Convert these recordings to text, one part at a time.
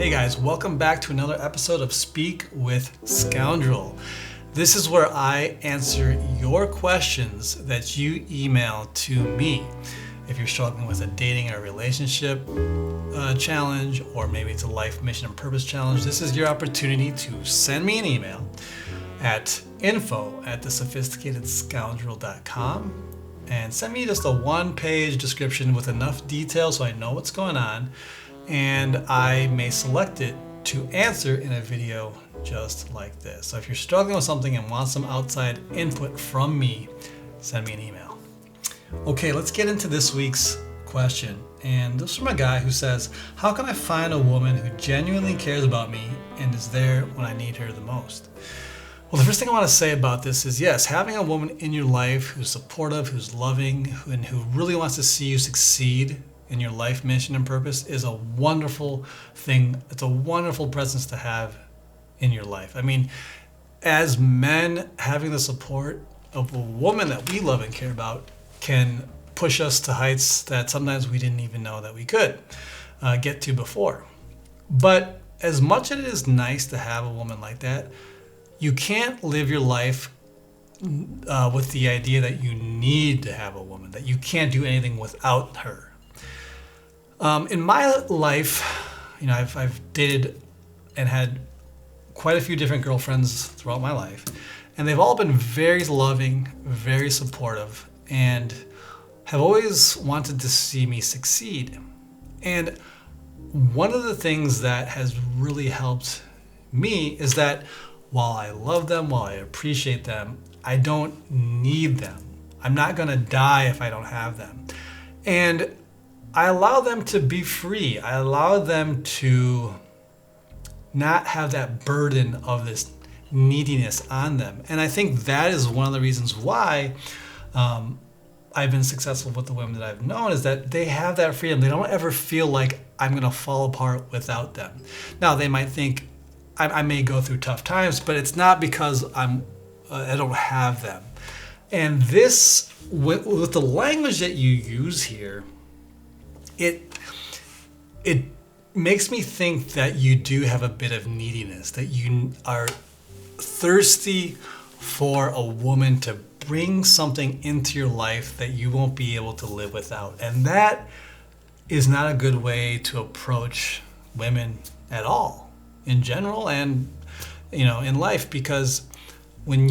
Hey guys, welcome back to another episode of Speak with Scoundrel. This is where I answer your questions that you email to me. If you're struggling with a dating or relationship challenge, or maybe it's a life mission and purpose challenge, this is your opportunity to send me an email at info@thesophisticatedscoundrel.com and send me just a one-page description with enough detail so I know what's going on, and I may select it to answer in a video just like this. So if you're struggling with something and want some outside input from me, send me an email. Okay, let's get into this week's question. And this is from a guy who says, how can I find a woman who genuinely cares about me and is there when I need her the most? Well, the first thing I want to say about this is, yes, having a woman in your life who's supportive, who's loving, and who really wants to see you succeed in your life mission and purpose is a wonderful thing. It's a wonderful presence to have in your life. I mean, as men, having the support of a woman that we love and care about can push us to heights that sometimes we didn't even know that we could get to before. But as much as it is nice to have a woman like that, you can't live your life with the idea that you need to have a woman, that you can't do anything without her. In my life, I've dated and had quite a few different girlfriends throughout my life, and they've all been very loving, very supportive, and have always wanted to see me succeed. And one of the things that has really helped me is that while I love them, while I appreciate them, I don't need them. I'm not going to die if I don't have them. And I allow them to be free. I allow them to not have that burden of this neediness on them. And I think that is one of the reasons why I've been successful with the women that I've known, is that they have that freedom. They don't ever feel like I'm going to fall apart without them. Now, they might think I may go through tough times, but it's not because I don't have them. And this, with the language that you use here, it makes me think that you do have a bit of neediness, that you are thirsty for a woman to bring something into your life that you won't be able to live without. And that is not a good way to approach women at all, in general and in life, because when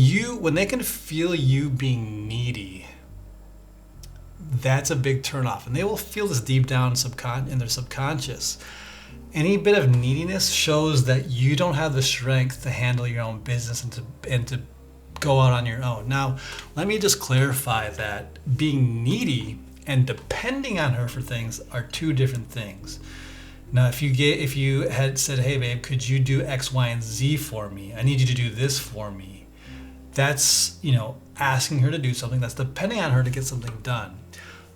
they can feel you being needy, that's a big turnoff, and they will feel this deep down in their subconscious. Any bit of neediness shows that you don't have the strength to handle your own business and to go out on your own. Now, let me just clarify that being needy and depending on her for things are two different things. Now, if you had said, hey babe, could you do X, Y, and Z for me? I need you to do this for me. That's, asking her to do something. That's depending on her to get something done.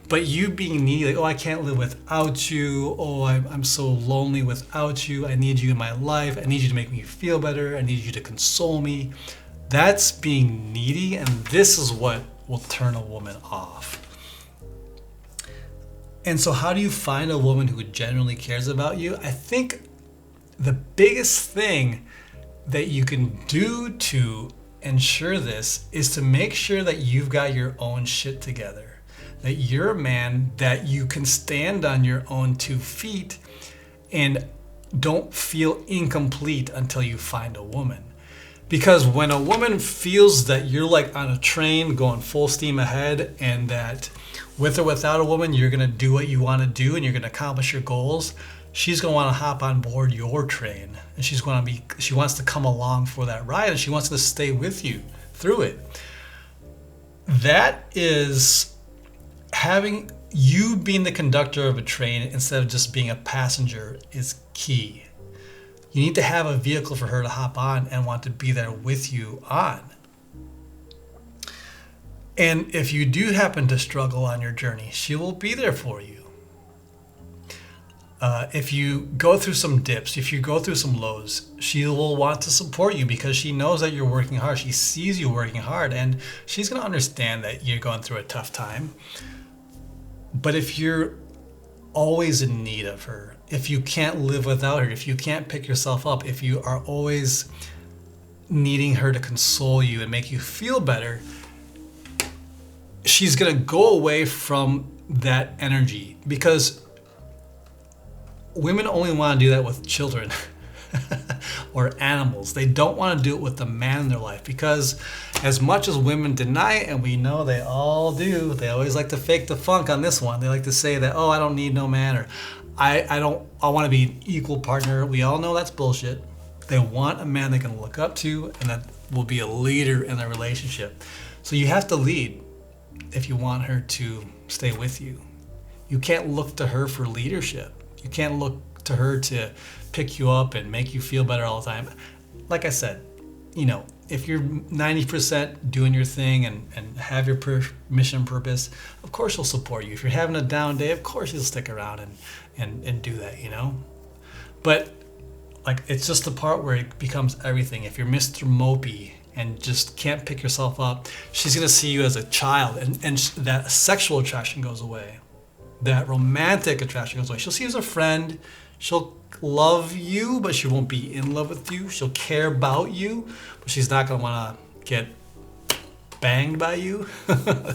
But you being needy, like, oh, I can't live without you. Oh, I'm so lonely without you. I need you in my life. I need you to make me feel better. I need you to console me. That's being needy, and this is what will turn a woman off. And so how do you find a woman who genuinely cares about you? I think the biggest thing that you can do to ensure this is to make sure that you've got your own shit together, that you're a man that you can stand on your own 2 feet and don't feel incomplete until you find a woman. Because when a woman feels that you're like on a train going full steam ahead, and that with or without a woman, you're going to do what you want to do and you're going to accomplish your goals, she's going to want to hop on board your train, and she wants to come along for that ride, and she wants to stay with you through it. That is having you being the conductor of a train instead of just being a passenger is key. You need to have a vehicle for her to hop on and want to be there with you on. And if you do happen to struggle on your journey, she will be there for you. If you go through some dips, if you go through some lows, she will want to support you because she knows that you're working hard. She sees you working hard, and she's going to understand that you're going through a tough time. But if you're always in need of her, if you can't live without her, if you can't pick yourself up, if you are always needing her to console you and make you feel better, she's going to go away from that energy, because women only want to do that with children or animals. They don't want to do it with the man in their life, because as much as women deny it, and we know they all do, they always like to fake the funk on this one. They like to say that, oh, I don't need no man, or I want to be an equal partner. We all know that's bullshit. They want a man they can look up to and that will be a leader in their relationship. So you have to lead if you want her to stay with you. You can't look to her for leadership. You can't look to her to pick you up and make you feel better all the time. Like I said, if you're 90% doing your thing and have your mission and purpose, of course she'll support you. If you're having a down day, of course she'll stick around and do that, But it's just the part where it becomes everything. If you're Mr. Mopey and just can't pick yourself up, she's going to see you as a child, and that sexual attraction goes away. That romantic attraction goes away. She'll see you as a friend. She'll love you, but she won't be in love with you. She'll care about you, but she's not going to want to get banged by you.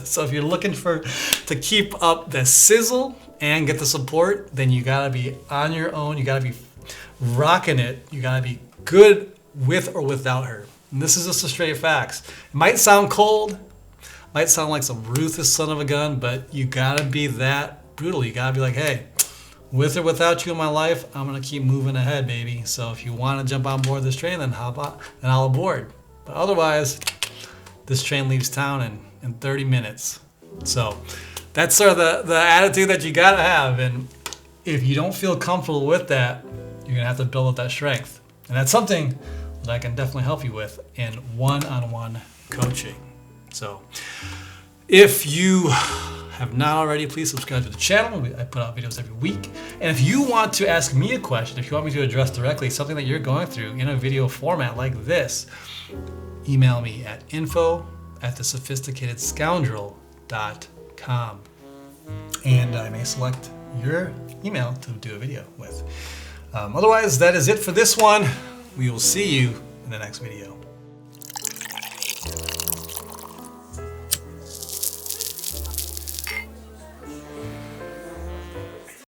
So if you're looking to keep up the sizzle and get the support, then you got to be on your own. You got to be rocking it. You got to be good with or without her. And this is just the straight facts. It might sound cold, might sound like some ruthless son of a gun, but you got to be that brutal. You got to be like, hey, with or without you in my life, I'm going to keep moving ahead, baby. So if you want to jump on board this train, then I'll aboard. But otherwise, this train leaves town in 30 minutes. So that's sort of the attitude that you got to have. And if you don't feel comfortable with that, you're going to have to build up that strength. And that's something that I can definitely help you with in one-on-one coaching. So if you have not already, please subscribe to the channel. I put out videos every week. And if you want to ask me a question, if you want me to address directly something that you're going through in a video format like this, email me at info@thesophisticatedscoundrel.com. And I may select your email to do a video with. Otherwise, that is it for this one. We will see you in the next video.